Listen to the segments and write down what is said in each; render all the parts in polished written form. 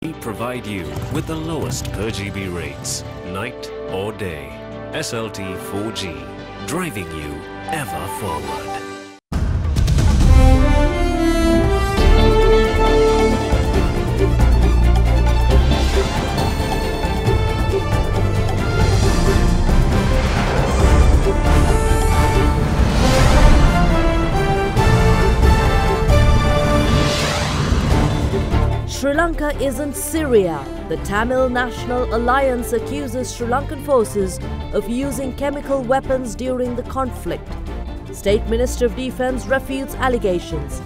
We provide you with the lowest per GB rates, night or day. SLT 4G, driving you ever forward. Sri Lanka isn't Syria. The Tamil National Alliance accuses Sri Lankan forces of using chemical weapons during the conflict. State Minister of Defence refutes allegations.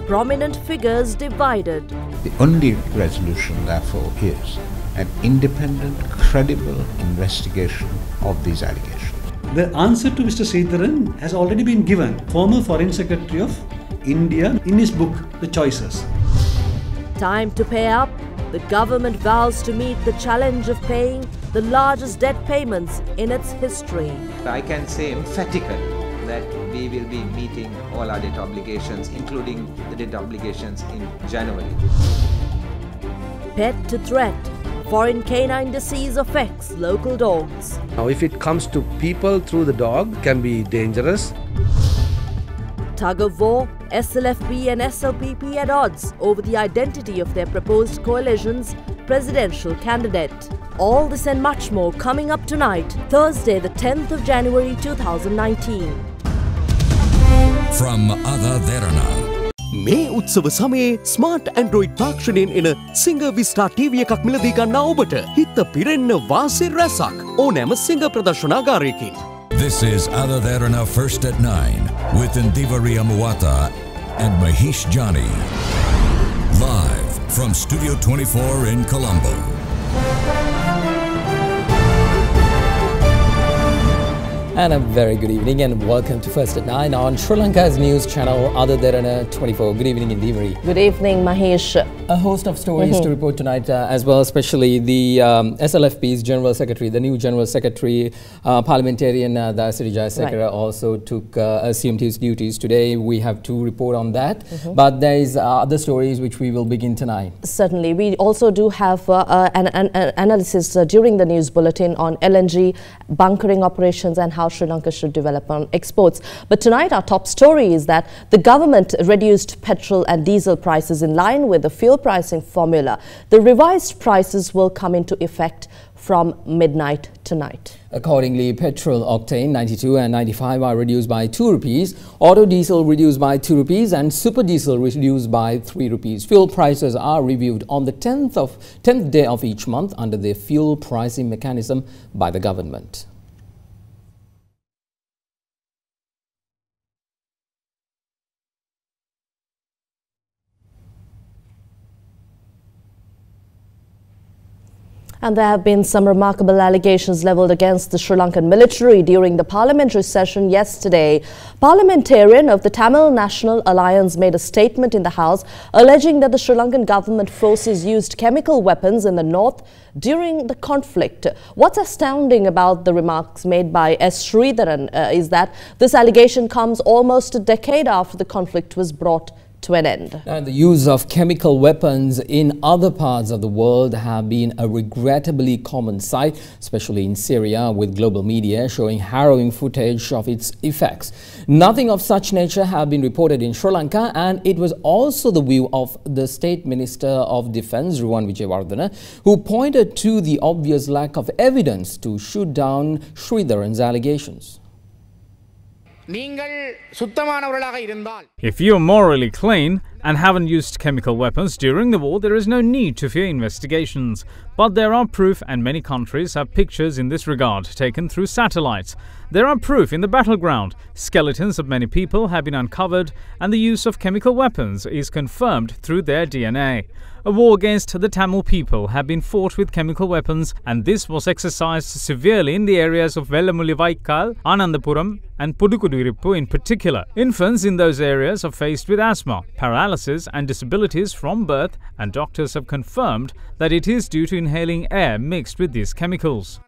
Prominent figures divided. The only resolution, therefore, is an independent, credible investigation of these allegations. The answer to Mr. Sridharan has already been given. Former Foreign Secretary of India in his book, The Choices. Time to pay up. The government vows to meet the challenge of paying the largest debt payments in its history. I can say emphatically that we will be meeting all our debt obligations, including the debt obligations in January. Pet to threat. Foreign canine disease affects local dogs. Now, if it comes to people through the dog, can be dangerous. Tug of war, SLFP and SLPP at odds over the identity of their proposed coalition's presidential candidate. All this and much more coming up tonight, Thursday the 10th of January 2019. From Ada Derana. මේ උත්සව සමයේ smart Android තාක්ෂණයෙන් එන සිංග විස්ටා TV එකක් මිලදී ගන්නා ඔබට හිත පිරෙන්න වාසි රැසක් ඕනෑම සිංග ප්‍රදර්ශනාගාරයකින්. This is Ada Derana First at 9 with Ndivari Amuata and Mahesh Jani. Live from Studio 24 in Colombo. And a very good evening and welcome to First at 9 on Sri Lanka's news channel Ada Derana 24. Good evening Ndivari. Good evening Mahesh. A host of stories to report tonight as well, especially the SLFP's General Secretary, the new General Secretary, parliamentarian Dasiri Jayasekara also assumed his duties today. We have to report on that. But there is other stories which we will begin tonight. Certainly. We also do have an analysis during the news bulletin on LNG bunkering operations and how Sri Lanka should develop on exports. But tonight our top story is that the government reduced petrol and diesel prices in line with the fuel pricing formula. The revised prices will come into effect from midnight tonight. Accordingly, petrol octane 92 and 95 are reduced by 2 rupees, auto diesel reduced by 2 rupees and super diesel reduced by 3 rupees. Fuel prices are reviewed on the 10th day of each month under the fuel pricing mechanism by the government. And there have been some remarkable allegations levelled against the Sri Lankan military during the parliamentary session yesterday. Parliamentarian of the Tamil National Alliance made a statement in the House alleging that the Sri Lankan government forces used chemical weapons in the north during the conflict. What's astounding about the remarks made by S. Sridharan is that this allegation comes almost a decade after the conflict was brought to an end. The use of chemical weapons in other parts of the world have been a regrettably common sight, especially in Syria, with global media showing harrowing footage of its effects. Nothing of such nature have been reported in Sri Lanka, and it was also the view of the State Minister of Defence, Ruwan Wijewardena, who pointed to the obvious lack of evidence to shoot down Sridharan's allegations. If you are morally clean and haven't used chemical weapons during the war, there is no need to fear investigations. But there are proof, and many countries have pictures in this regard taken through satellites. There are proof in the battleground. Skeletons of many people have been uncovered, and the use of chemical weapons is confirmed through their DNA. A war against the Tamil people have been fought with chemical weapons, and this was exercised severely in the areas of Vellamulivaikal, Anandapuram, and Pudukudurippu in particular. Infants in those areas are faced with asthma, paralysis and disabilities from birth, and doctors have confirmed that it is due to inhaling air mixed with these chemicals.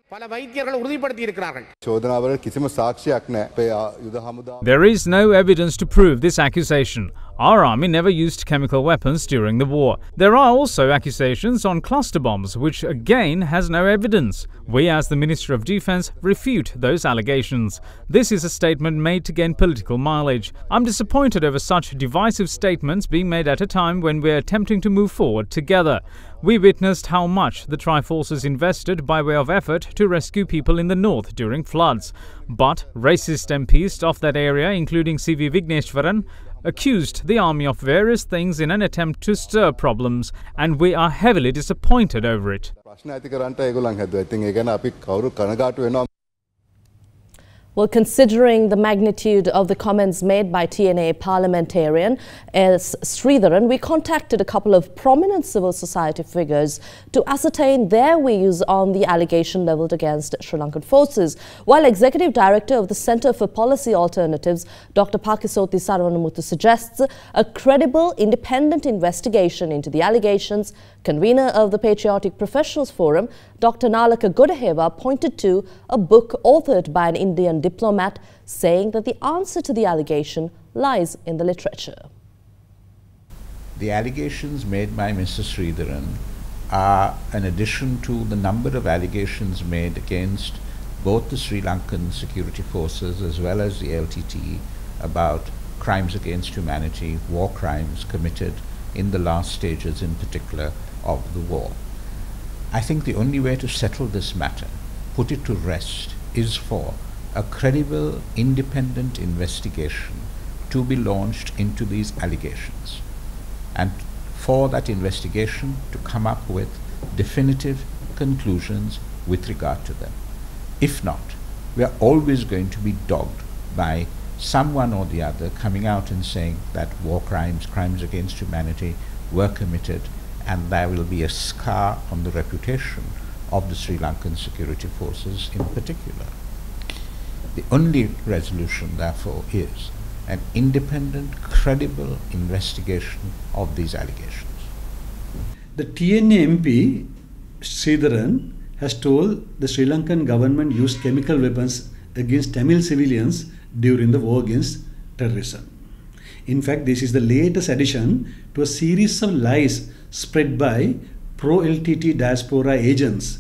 There is no evidence to prove this accusation. Our army never used chemical weapons during the war. There are also accusations on cluster bombs, which again has no evidence. We, as the Minister of Defence, refute those allegations. This is a statement made to gain political mileage. I'm disappointed over such divisive statements being made at a time when we're attempting to move forward together. We witnessed how much the Tri-Forces invested by way of effort to rescue people in the north during floods. But racist MPs of that area, including C.V. Vigneshwaran, accused the army of various things in an attempt to stir problems, and we are heavily disappointed over it. Well, considering the magnitude of the comments made by TNA parliamentarian S. Sridharan, we contacted a couple of prominent civil society figures to ascertain their views on the allegation levelled against Sri Lankan forces. While Executive Director of the Centre for Policy Alternatives, Dr. Pakisoti Saravanamuthu, suggests a credible, independent investigation into the allegations, convener of the Patriotic Professionals Forum, Dr. Nalaka Godaheva, pointed to a book authored by an Indian diplomat saying that the answer to the allegation lies in the literature. The allegations made by Mr. Sridharan are an addition to the number of allegations made against both the Sri Lankan security forces as well as the LTTE about crimes against humanity, war crimes committed in the last stages in particular of the war. I think the only way to settle this matter, put it to rest, is for a credible, independent investigation to be launched into these allegations, and for that investigation to come up with definitive conclusions with regard to them. If not, we are always going to be dogged by someone or the other coming out and saying that war crimes, crimes against humanity were committed, and there will be a scar on the reputation of the Sri Lankan security forces in particular. The only resolution, therefore, is an independent, credible investigation of these allegations. The TNA MP, Sridharan, has told the Sri Lankan government used chemical weapons against Tamil civilians during the war against terrorism. In fact, this is the latest addition to a series of lies spread by pro-LTT diaspora agents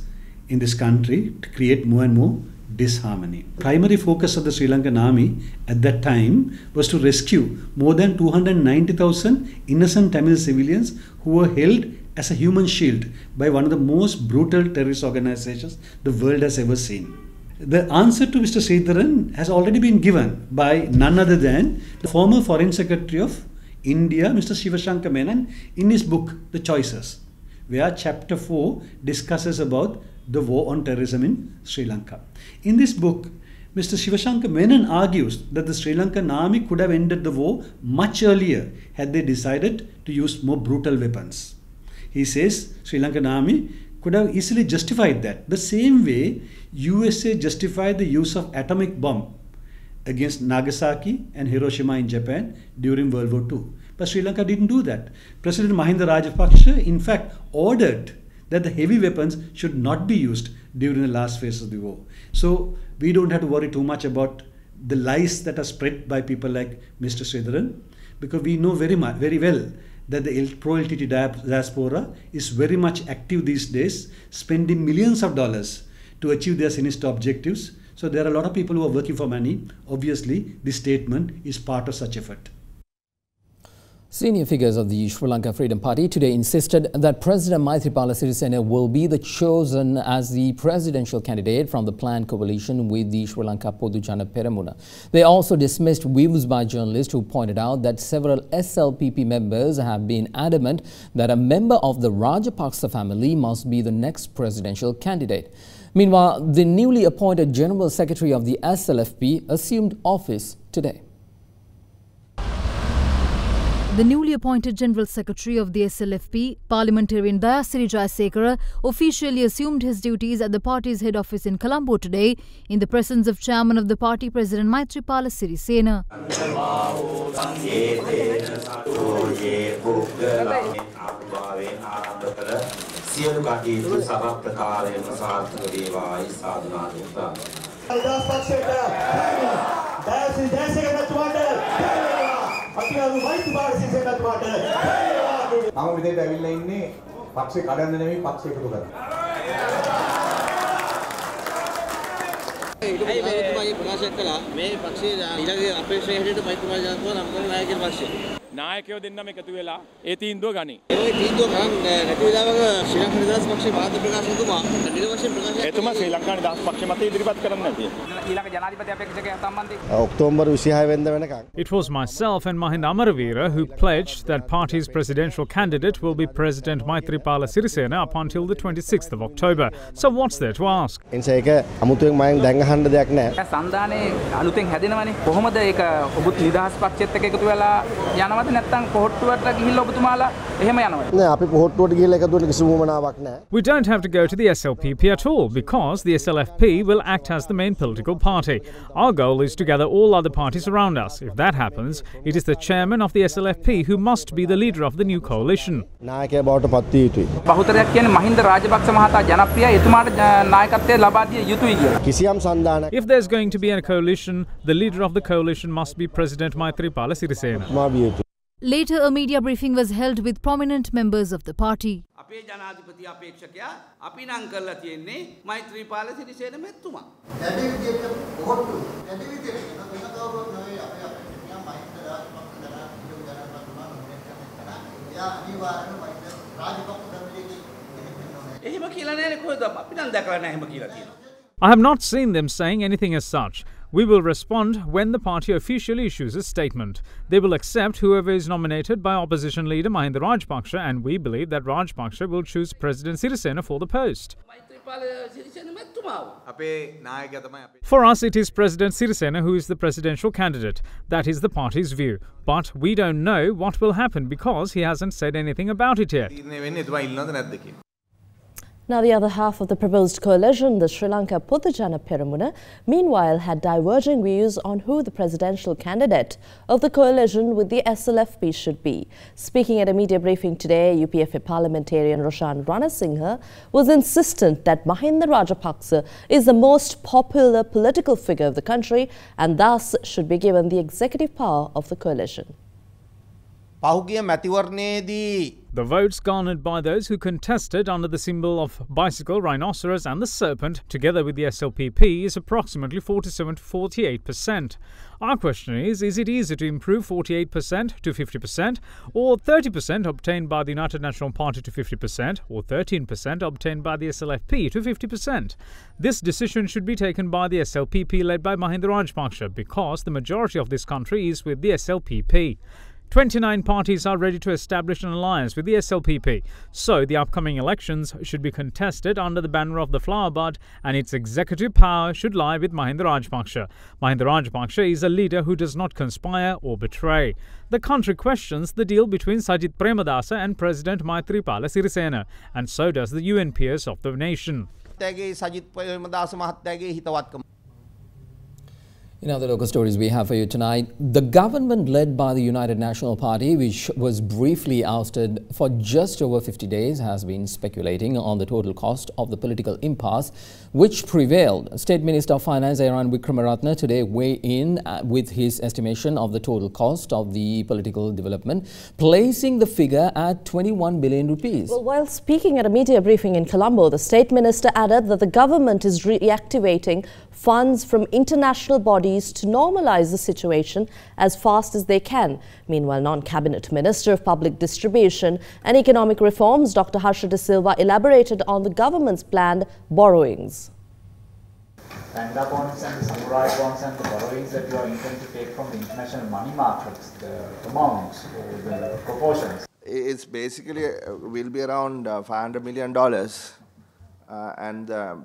in this country to create more and more disharmony. Primary focus of the Sri Lankan army at that time was to rescue more than 290,000 innocent Tamil civilians who were held as a human shield by one of the most brutal terrorist organizations the world has ever seen. The answer to Mr. Sridharan has already been given by none other than the former Foreign Secretary of India, Mr. Shivashankar Menon, in his book, The Choices, where Chapter 4 discusses about the war on terrorism in Sri Lanka. In this book, Mr. Shivashankar Menon argues that the Sri Lankan army could have ended the war much earlier had they decided to use more brutal weapons. He says Sri Lankan army could have easily justified that, the same way USA justified the use of atomic bomb against Nagasaki and Hiroshima in Japan during World War II. But Sri Lanka didn't do that. President Mahinda Rajapaksa, in fact, ordered that the heavy weapons should not be used during the last phase of the war. So we don't have to worry too much about the lies that are spread by people like Mr. Sridharan, because we know very well that the pro-LTT diaspora is very much active these days, spending millions of dollars to achieve their sinister objectives. So there are a lot of people who are working for money. Obviously, this statement is part of such effort. Senior figures of the Sri Lanka Freedom Party today insisted that President Maithripala Sirisena will be chosen as the presidential candidate from the planned coalition with the Sri Lanka Podujana Peramuna. They also dismissed views by journalists who pointed out that several SLPP members have been adamant that a member of the Rajapaksa family must be the next presidential candidate. Meanwhile, the newly appointed General Secretary of the SLFP assumed office today. The newly appointed General Secretary of the SLFP, Parliamentarian Dayasiri Jayasekara, officially assumed his duties at the party's head office in Colombo today in the presence of Chairman of the party, President Maithripala Sirisena. නායකයෝ දෙන්නම එකතු වෙලා ඒ තීන්දුව ගනි. ඒ තීන්දුව ගන්න නැති වෙලාවක ශ්‍රී ලංකා නිදහස් පක්ෂයේ මාධ්‍ය ප්‍රකාශකතුමා නිරවශ්‍ය ප්‍රකාශ එතුමා ශ්‍රී ලංකා නිදහස් පක්ෂ මත ඉදිරිපත් කරන්න නැතිය. ඊළඟ ජනාධිපති අපේක්ෂකයා සම්බන්ධයෙන් ඔක්තෝබර් 26 වෙනිදා වෙනකන්. It was myself and Mahinda Amaravira who pledged that party's presidential candidate will be President Maithripala Sirisena up until the 26th of October. So what's there to ask? එනිසා ඒක අමුතුවෙන් මම දැන් අහන්න දෙයක් නැහැ. සන්දානේ අලුතෙන් හැදෙනවනේ. කොහොමද ඒක ඔබත් නිදහස් පක්ෂයත් එක්ක එකතු වෙලා යනවද නැත්නම් කොහොට්ටුවට ගිහිල්ලා ඔබතුමාලා එහෙම යනවද? නෑ අපි කොහොට්ටුවට ගිහිල්ලා එකතු වෙන්න කිසි වුමනාවක් නැහැ. We don't have to go to the SLPP at all because the SLFP will act as the main political party. Our goal is to gather all other parties around us. If that happens, it is the chairman of the SLFP who must be the leader of the new coalition. නායකයා බවට පත් විය යුතුයි. බහුතරයක් කියන්නේ මහින්ද රාජපක්ෂ මහතා ජනප්‍රියයි එතුමාට නායකත්වය ලබා දිය යුතුයි කියලා. කිසියම් සන්දානයක්. If there's going to be a coalition, the leader of the coalition must be President Maithripala Sirisena. මා විය යුතුයි. Later, a media briefing was held with prominent members of the party. අපේ ජනාධිපති අපේක්ෂකයා අපි නම් කරලා තියෙන්නේ මෛත්‍රීපාල සිරිසේන මෙතුමා. වැඩි විදියට කොහොට්ටු වැඩි විදියට වෙන කවුරුත් නෙවෙයි අපේ අපේක්ෂකයා මහින්ද රාජපක්ෂ ජනාධිපතිතුමා නොමිනේට් කරන එයා අනිවාර්යයෙන්ම මහින්ද රාජපක්ෂ ගමලේදී එහෙම කියලා නෑනේ කොහෙද අපි නම් දැකලා නෑ එහෙම කියලා තියෙනවා. I have not seen them saying anything as such. We will respond when the party officially issues a statement. They will accept whoever is nominated by opposition leader Mahinda Rajapaksa, and we believe that Rajapaksa will choose President Sirisena for the post. For us, it is President Sirisena who is the presidential candidate. That is the party's view. But we don't know what will happen because he hasn't said anything about it yet. Now, the other half of the proposed coalition, the Sri Lanka Puthujana Peramuna, meanwhile had diverging views on who the presidential candidate of the coalition with the SLFP should be. Speaking at a media briefing today, UPFA parliamentarian Roshan Ranasinghe was insistent that Mahinda Rajapaksa is the most popular political figure of the country and thus should be given the executive power of the coalition. The votes garnered by those who contested under the symbol of bicycle, rhinoceros and the serpent, together with the SLPP, is approximately 47 to 48%. Our question is it easy to improve 48% to 50%, or 30% obtained by the United National Party to 50%, or 13% obtained by the SLFP to 50%? This decision should be taken by the SLPP led by Mahinda Rajapaksa because the majority of this country is with the SLPP. 29 parties are ready to establish an alliance with the SLPP, so the upcoming elections should be contested under the banner of the flower bud and its executive power should lie with Mahinda Rajapaksa. Mahinda Rajapaksa is a leader who does not conspire or betray. The country questions the deal between Sajith Premadasa and President Maithripala Sirisena, and so does the UNPS of the nation. In other local stories we have for you tonight, the government led by the United National Party, which was briefly ousted for just over 50 days, has been speculating on the total cost of the political impasse which prevailed. State Minister of Finance Derana Wickramaratne today weighed in with his estimation of the total cost of the political development, placing the figure at 21 billion rupees. Well, while speaking at a media briefing in Colombo, the State Minister added that the government is reactivating funds from international bodies to normalize the situation as fast as they can. Meanwhile, non-cabinet Minister of Public Distribution and Economic Reforms, Dr. Harsha De Silva, elaborated on the government's planned borrowings. Panda bonds and the samurai bonds and the borrowings that you are intending to take from the international money markets, the amounts or the proportions? It's basically will be around $500 million. and the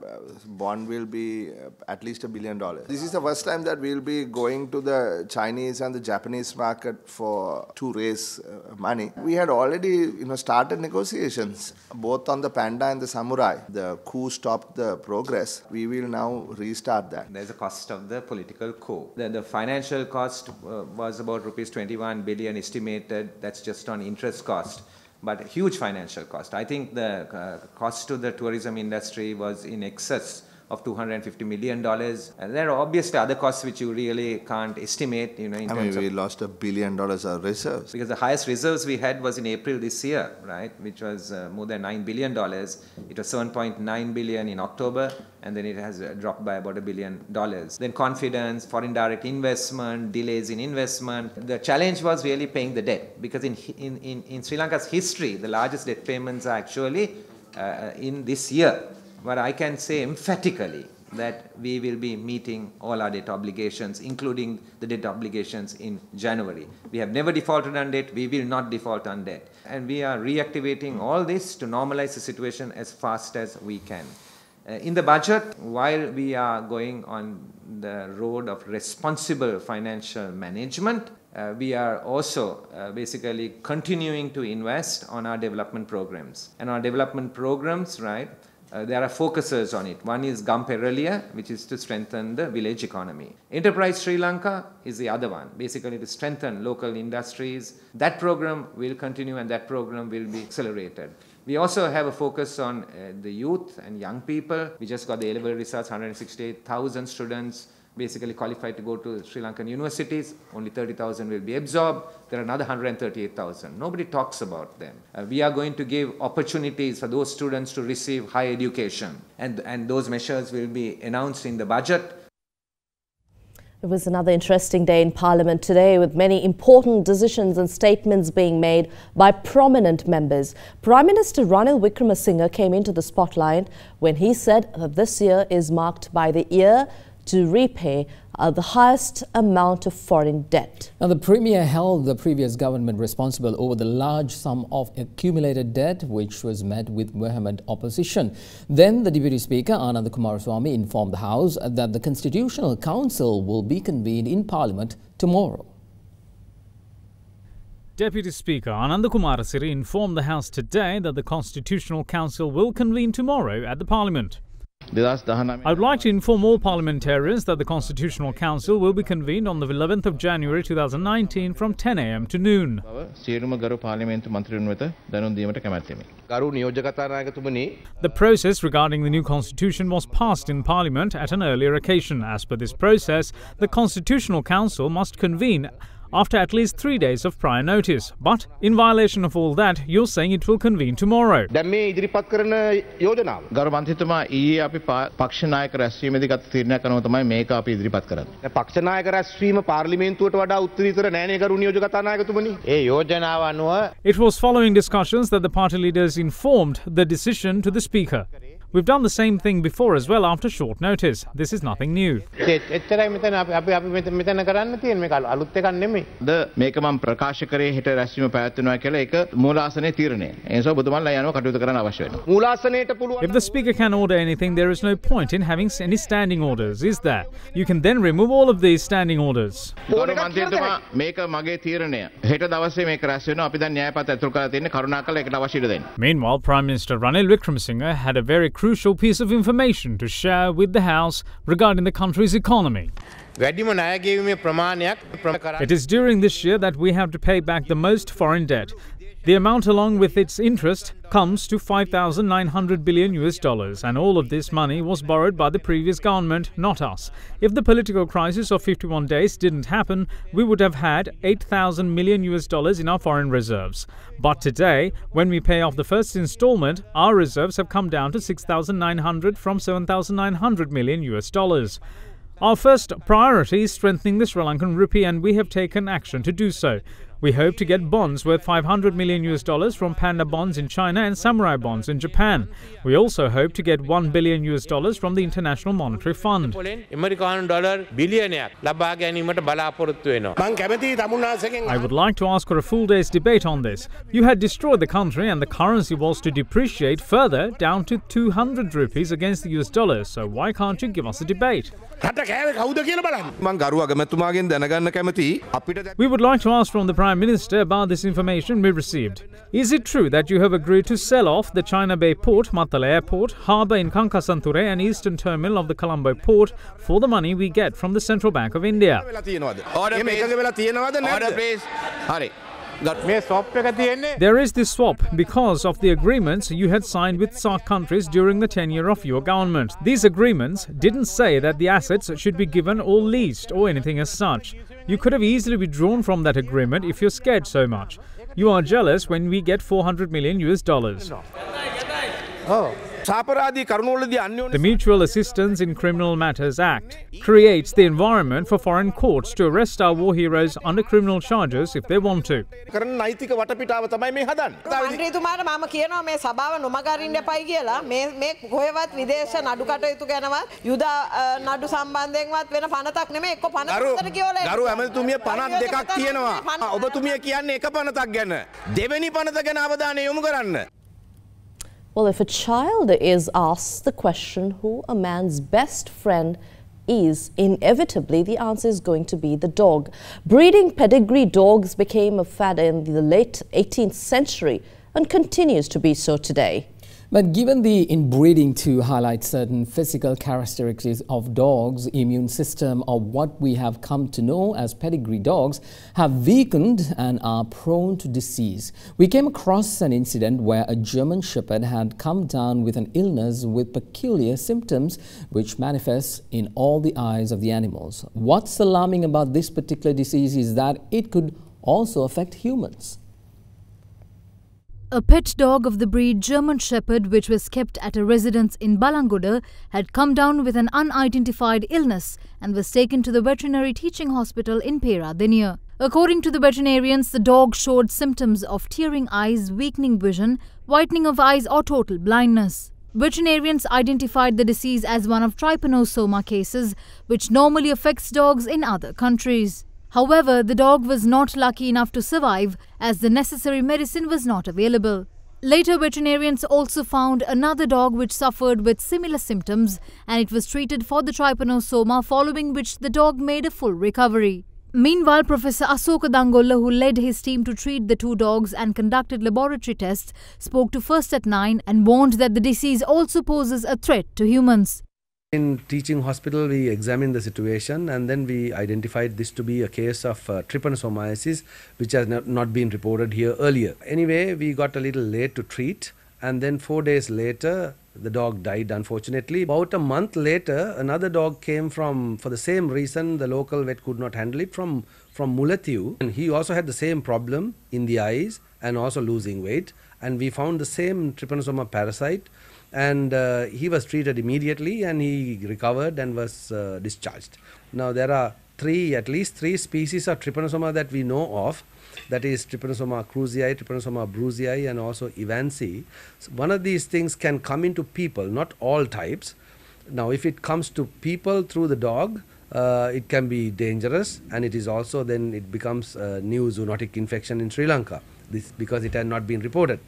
bond will be at least $1 billion. This is the first time that we'll be going to the Chinese and the Japanese market to raise money. We had already started negotiations both on the Panda and the Samurai. The coup stopped the progress. We will now restart that. There's a cost of the political coup. The financial cost was about rupees 21 billion estimated. That's just on interest cost. But a huge financial cost. I think the cost to the tourism industry was in excess of $250 million. And there are obviously other costs which you really can't estimate. We lost $1 billion of reserves. Because the highest reserves we had was in April this year, right? Which was more than $9 billion. It was 7.9 billion in October, and then it has dropped by about $1 billion. Then confidence, foreign direct investment, delays in investment. The challenge was really paying the debt, because in Sri Lanka's history, the largest debt payments are actually in this year. But I can say emphatically that we will be meeting all our debt obligations, including the debt obligations in January. We have never defaulted on debt. We will not default on debt. And we are reactivating all this to normalize the situation as fast as we can. In the budget, while we are going on the road of responsible financial management, we are also basically continuing to invest on our development programs. And our development programs, right, there are focuses on it. One is Gamperelia, which is to strengthen the village economy. Enterprise Sri Lanka is the other one, basically to strengthen local industries. That program will continue, and that program will be accelerated. We also have a focus on the youth and young people. We just got the A-level results, 168,000 students basically qualified to go to Sri Lankan universities. Only 30,000 will be absorbed. There are another 138,000. Nobody talks about them. We are going to give opportunities for those students to receive higher education. And those measures will be announced in the budget. It was another interesting day in Parliament today, with many important decisions and statements being made by prominent members. Prime Minister Ranil Wickremesinghe came into the spotlight when he said that this year is marked by the year to repay the highest amount of foreign debt. Now, the Premier held the previous government responsible over the large sum of accumulated debt, which was met with vehement opposition. Then the Deputy Speaker, Ananda Kumaraswamy, informed the House that the Constitutional Council will be convened in Parliament tomorrow. Deputy Speaker Ananda Kumarasiri informed the House today that the Constitutional Council will convene tomorrow at the Parliament. I would like to inform all parliamentarians that the Constitutional Council will be convened on the 11th of January 2019 from 10 a.m. to noon. The process regarding the new constitution was passed in Parliament at an earlier occasion. As per this process, the Constitutional Council must convene after at least 3 days of prior notice. But in violation of all that, you're saying it will convene tomorrow. It was following discussions that the party leaders informed the decision to the Speaker. We've done the same thing before as well after short notice. This is nothing new. If the Speaker can order anything, there is no point in having any standing orders, is there? You can then remove all of these standing orders. Meanwhile, Prime Minister Ranil Wickremesinghe had a very crucial piece of information to share with the House regarding the country's economy. It is during this year that we have to pay back the most foreign debt. The amount along with its interest comes to $5,900 billion, and all of this money was borrowed by the previous government, not us. If the political crisis of 51 days didn't happen, we would have had $8,000 million in our foreign reserves. But today, when we pay off the first installment, our reserves have come down to $6,900 from $7,900 million. Our first priority is strengthening the Sri Lankan rupee, and we have taken action to do so. We hope to get bonds worth $500 million from Panda bonds in China and Samurai bonds in Japan. We also hope to get $1 billion from the International Monetary Fund. I would like to ask for a full day's debate on this. You had destroyed the country and the currency was to depreciate further down to 200 rupees against the US dollar. So why can't you give us a debate? We would like to ask from the Prime Minister about this information we received. Is it true that you have agreed to sell off the China Bay Port, Matala Airport, harbour in Kankasanture and Eastern Terminal of the Colombo Port for the money we get from the Central Bank of India? There is this swap because of the agreements you had signed with SAARC countries during the tenure of your government. These agreements didn't say that the assets should be given or leased or anything as such. You could have easily withdrawn from that agreement if you're scared so much. You are jealous when we get $400 million. The Mutual Assistance in Criminal Matters Act creates the environment for foreign courts to arrest our war heroes under criminal charges if they want to. Well, if a child is asked the question who a man's best friend is, inevitably the answer is going to be the dog. Breeding pedigree dogs became a fad in the late 18th century and continues to be so today. But given the inbreeding to highlight certain physical characteristics of dogs' immune system, or what we have come to know as pedigree dogs, have weakened and are prone to disease. We came across an incident where a German Shepherd had come down with an illness with peculiar symptoms which manifests in all the eyes of the animals. What's alarming about this particular disease is that it could also affect humans. A pet dog of the breed German Shepherd, which was kept at a residence in Balangoda, had come down with an unidentified illness and was taken to the veterinary teaching hospital in Pera, Denia. According to the veterinarians, the dog showed symptoms of tearing eyes, weakening vision, whitening of eyes or total blindness. Veterinarians identified the disease as one of trypanosoma cases, which normally affects dogs in other countries. However, the dog was not lucky enough to survive as the necessary medicine was not available. Later, veterinarians also found another dog which suffered with similar symptoms and it was treated for the trypanosoma, following which the dog made a full recovery. Meanwhile, Professor Asoka Dangolla, who led his team to treat the two dogs and conducted laboratory tests, spoke to First at 9 and warned that the disease also poses a threat to humans. In teaching hospital, we examined the situation and then we identified this to be a case of trypanosomiasis, which has not been reported here earlier. Anyway, we got a little late to treat, and then 4 days later, the dog died, unfortunately. About a month later, another dog came for the same reason. The local vet could not handle it, from Mullatiu, and he also had the same problem in the eyes and also losing weight, and we found the same trypanosoma parasite. And he was treated immediately and he recovered and was discharged. Now there are at least three species of trypanosoma that we know of. That is Trypanosoma cruzi, Trypanosoma brucei and also evansii. So one of these things can come into people, not all types. Now if it comes to people through the dog, it can be dangerous, and it is also then it becomes a new zoonotic infection in Sri Lanka, this because it had not been reported.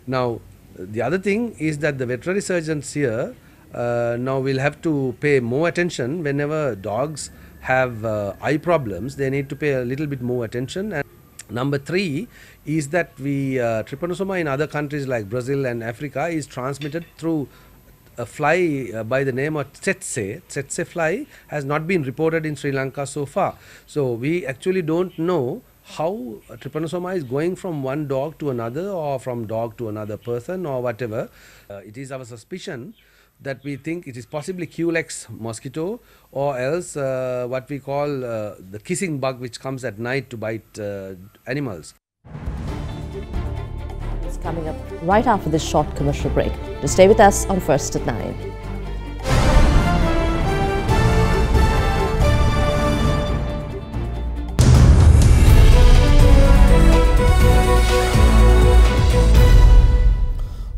Now the other thing is that the veterinary surgeons here now will have to pay more attention whenever dogs have eye problems. They need to pay a little bit more attention. And number 3 is that trypanosoma in other countries like Brazil and Africa is transmitted through a fly by the name of tsetse. Tsetse fly has not been reported in Sri Lanka so far. So we actually don't know how trypanosoma is going from one dog to another, or from dog to another person, or whatever. It is our suspicion that we think it is possibly Culex mosquito, or else what we call the kissing bug, which comes at night to bite animals. It's coming up right after this short commercial break. To stay with us on First at 9.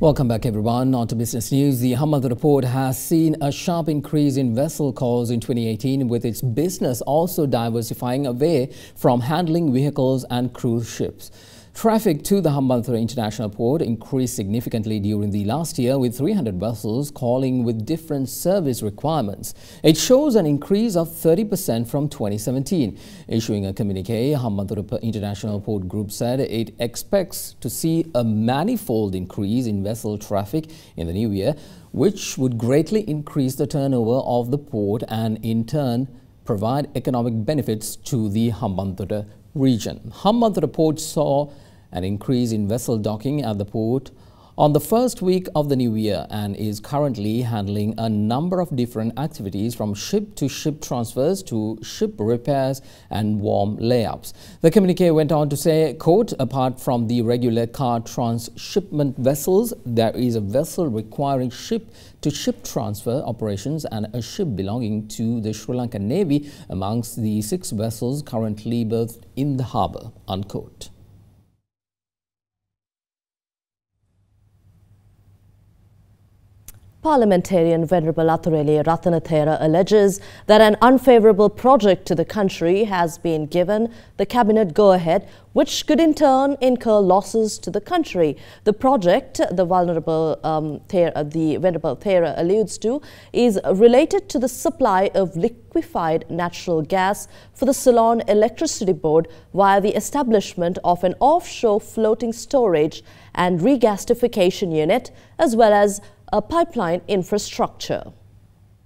Welcome back, everyone. On to business news. The Hambantota Port has seen a sharp increase in vessel calls in 2018, with its business also diversifying away from handling vehicles and cruise ships. Traffic to the Hambantota International Port increased significantly during the last year, with 300 vessels calling with different service requirements. It shows an increase of 30% from 2017. Issuing a communique, Hambantota International Port Group said it expects to see a manifold increase in vessel traffic in the new year, which would greatly increase the turnover of the port and in turn provide economic benefits to the Hambantota region. Hambantota Port saw an increase in vessel docking at the port on the first week of the new year and is currently handling a number of different activities, from ship-to-ship transfers to ship repairs and warm layups. The communique went on to say, quote, apart from the regular car transshipment vessels, there is a vessel requiring ship-to-ship transfer operations and a ship belonging to the Sri Lankan Navy amongst the 6 vessels currently berthed in the harbour, unquote. Parliamentarian Venerable Athureli Ratanathera alleges that an unfavourable project to the country has been given the cabinet go-ahead, which could in turn incur losses to the country. The project the Venerable Thera alludes to is related to the supply of liquefied natural gas for the Ceylon Electricity Board via the establishment of an offshore floating storage and regasification unit, as well as a pipeline infrastructure.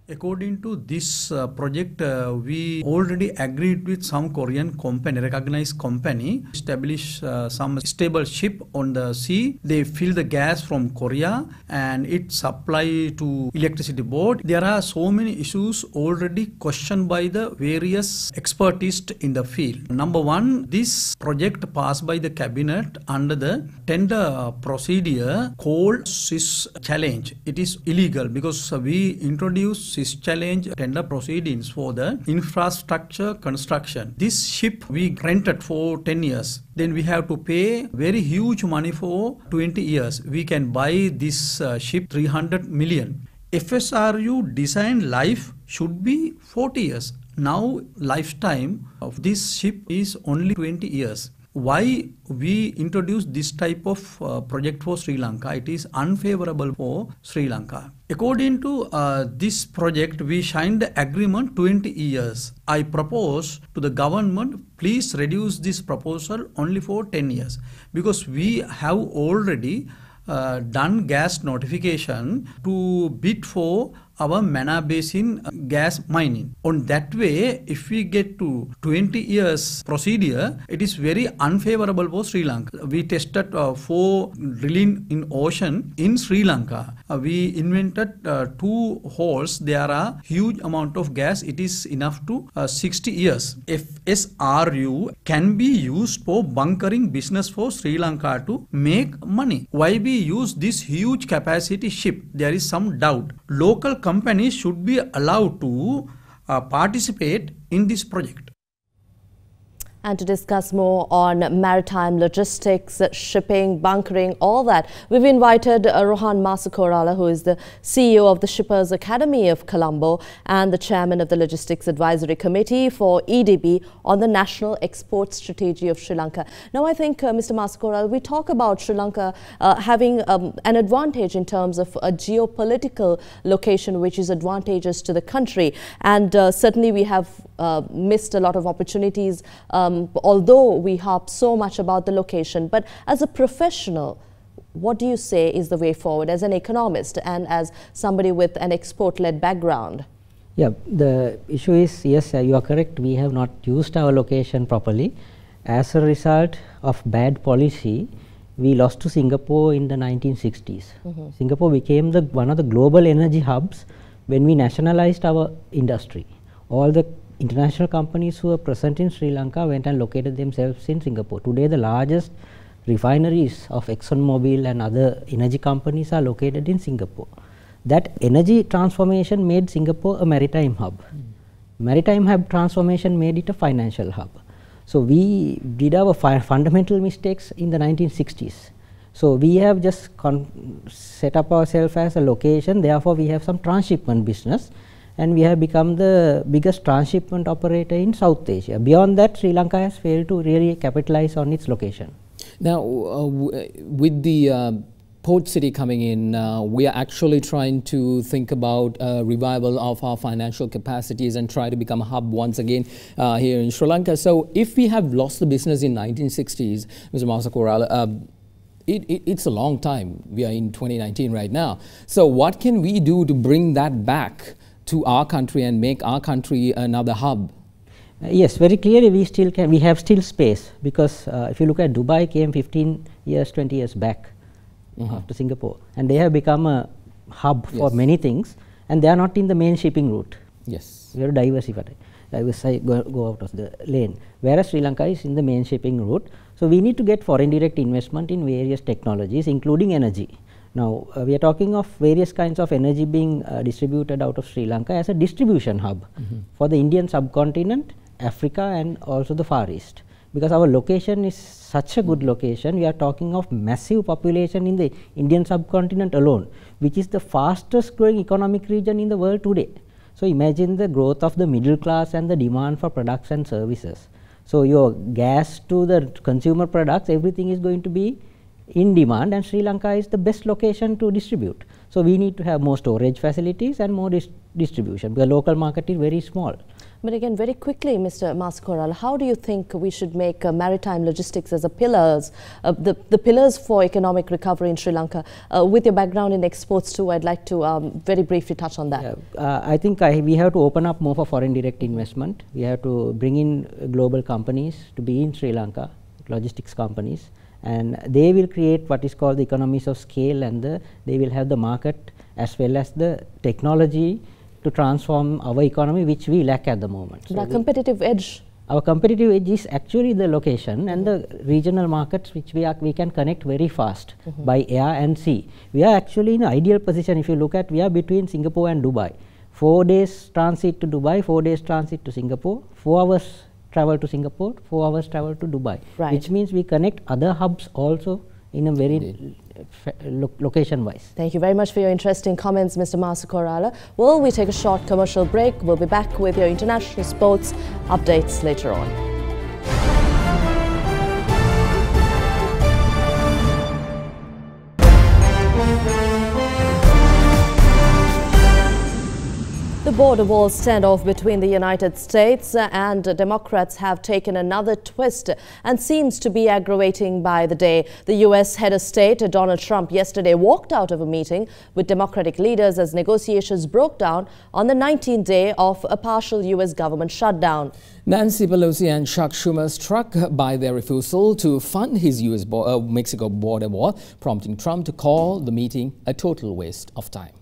According to this project, we already agreed with some Korean company, recognized company, establish some stable ship on the sea. They fill the gas from Korea and it supply to electricity board. There are so many issues already questioned by the various expertise in the field. Number one, this project passed by the cabinet under the tender procedure called SIS challenge. It is illegal because we introduced SIS challenge tender proceedings for the infrastructure construction. This ship we rented for 10 years. Then we have to pay very huge money for 20 years. We can buy this ship 300 million. FSRU design life should be 40 years. Now lifetime of this ship is only 20 years. Why we introduced this type of project for Sri Lanka? It is unfavorable for Sri Lanka. According to this project, we signed the agreement 20 years. I propose to the government, please reduce this proposal only for 10 years, because we have already done gas notification to bid for our Mana Basin gas mining. On that way, if we get to 20 years procedure, it is very unfavorable for Sri Lanka. We tested 4 drilling in ocean in Sri Lanka. We invented 2 holes. There are huge amount of gas. It is enough to 60 years. FSRU can be used for bunkering business for Sri Lanka to make money. Why we use this huge capacity ship? There is some doubt. Local companies should be allowed to participate in this project. And to discuss more on maritime logistics, shipping, bunkering, all that, we've invited Rohan Masakorala, who is the CEO of the Shippers Academy of Colombo and the chairman of the Logistics Advisory Committee for EDB on the National Export Strategy of Sri Lanka. Now, I think, Mr. Masakorala, we talk about Sri Lanka having an advantage in terms of a geopolitical location, which is advantageous to the country. And certainly we have missed a lot of opportunities, although we harp so much about the location. But as a professional, what do you say is the way forward as an economist and as somebody with an export-led background? Yeah, the issue is, yes, you are correct, we have not used our location properly. As a result of bad policy, we lost to Singapore in the 1960s. Singapore became one of the global energy hubs when we nationalized our industry. All the international companies who are present in Sri Lanka went and located themselves in Singapore. Today, the largest refineries of ExxonMobil and other energy companies are located in Singapore. That energy transformation made Singapore a maritime hub. Maritime hub transformation made it a financial hub. So we did our fundamental mistakes in the 1960s. So we have just set up ourselves as a location, therefore we have some transshipment business, and we have become the biggest transshipment operator in South Asia. Beyond that, Sri Lanka has failed to really capitalize on its location. Now, with the port city coming in, we are actually trying to think about revival of our financial capacities and try to become a hub once again here in Sri Lanka. So if we have lost the business in 1960s, Mr. Masakorala, it's a long time. We are in 2019 right now. So what can we do to bring that back to our country and make our country another hub? Yes, very clearly we still can. We have still space, because if you look at Dubai, came 15 years, 20 years back after Singapore, and they have become a hub for many things, and they are not in the main shipping route. Yes, we have to diversify, go out of the lane. Whereas Sri Lanka is in the main shipping route, so we need to get foreign direct investment in various technologies, including energy. Now, we are talking of various kinds of energy being distributed out of Sri Lanka as a distribution hub for the Indian subcontinent, Africa, and also the Far East. Because our location is such a good location, we are talking of massive population in the Indian subcontinent alone, which is the fastest growing economic region in the world today. So imagine the growth of the middle class and the demand for products and services. So your gas to the consumer products, everything is going to be in demand, and Sri Lanka is the best location to distribute. So we need to have more storage facilities and more distribution, because the local market is very small. But again, very quickly, Mr. Masakorala, how do you think we should make maritime logistics as a pillars, the pillars for economic recovery in Sri Lanka? With your background in exports too, I'd like to very briefly touch on that. I think we have to open up more for foreign direct investment. We have to bring in global companies to be in Sri Lanka, logistics companies, and they will create what is called the economies of scale, and they will have the market as well as the technology to transform our economy, which we lack at the moment. So the competitive edge? Our competitive edge is actually the location and the regional markets, which we can connect very fast by air and sea. We are actually in an ideal position. If you look at, we are between Singapore and Dubai. 4 days transit to Dubai, 4 days transit to Singapore, 4 hours travel to Singapore, 4 hours travel to Dubai, which means we connect other hubs also in a very location wise. Thank you very much for your interesting comments, Mr. Masakorala. Well, we take a short commercial break. We'll be back with your international sports updates later on. The border wall standoff between the United States and Democrats have taken another twist and seems to be aggravating by the day. The U.S. head of state, Donald Trump, yesterday walked out of a meeting with Democratic leaders as negotiations broke down on the 19th day of a partial U.S. government shutdown. Nancy Pelosi and Chuck Schumer struck by their refusal to fund his U.S.-Mexico border wall, prompting Trump to call the meeting a total waste of time.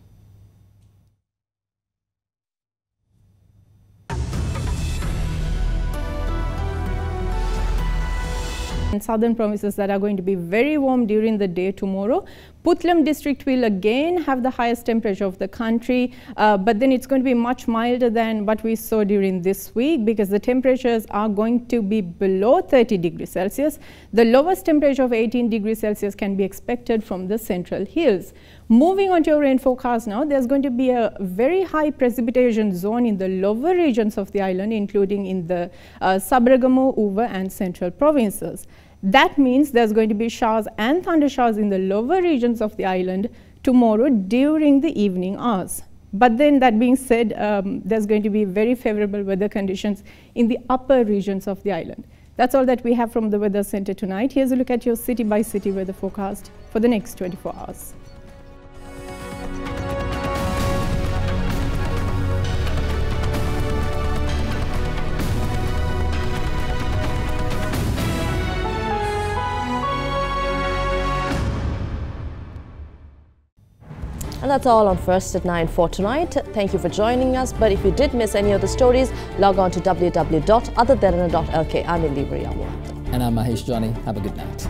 And southern provinces that are going to be very warm during the day tomorrow. Puttlam district will again have the highest temperature of the country, but then it's going to be much milder than what we saw during this week, because the temperatures are going to be below 30 degrees Celsius. The lowest temperature of 18 degrees Celsius can be expected from the central hills. Moving on to your rain forecast now, there's going to be a very high precipitation zone in the lower regions of the island, including in the Sabaragamu, Uva and central provinces. That means there's going to be showers and thunder showers in the lower regions of the island tomorrow during the evening hours. But then, that being said, there's going to be very favorable weather conditions in the upper regions of the island. That's all that we have from the Weather Center tonight. Here's a look at your city-by-city weather forecast for the next 24 hours. And that's all on First at 9 for tonight. Thank you for joining us. But if you did miss any of the stories, log on to www.otherderana.lk. I'm Derana. And I'm Mahesh Johnny. Have a good night.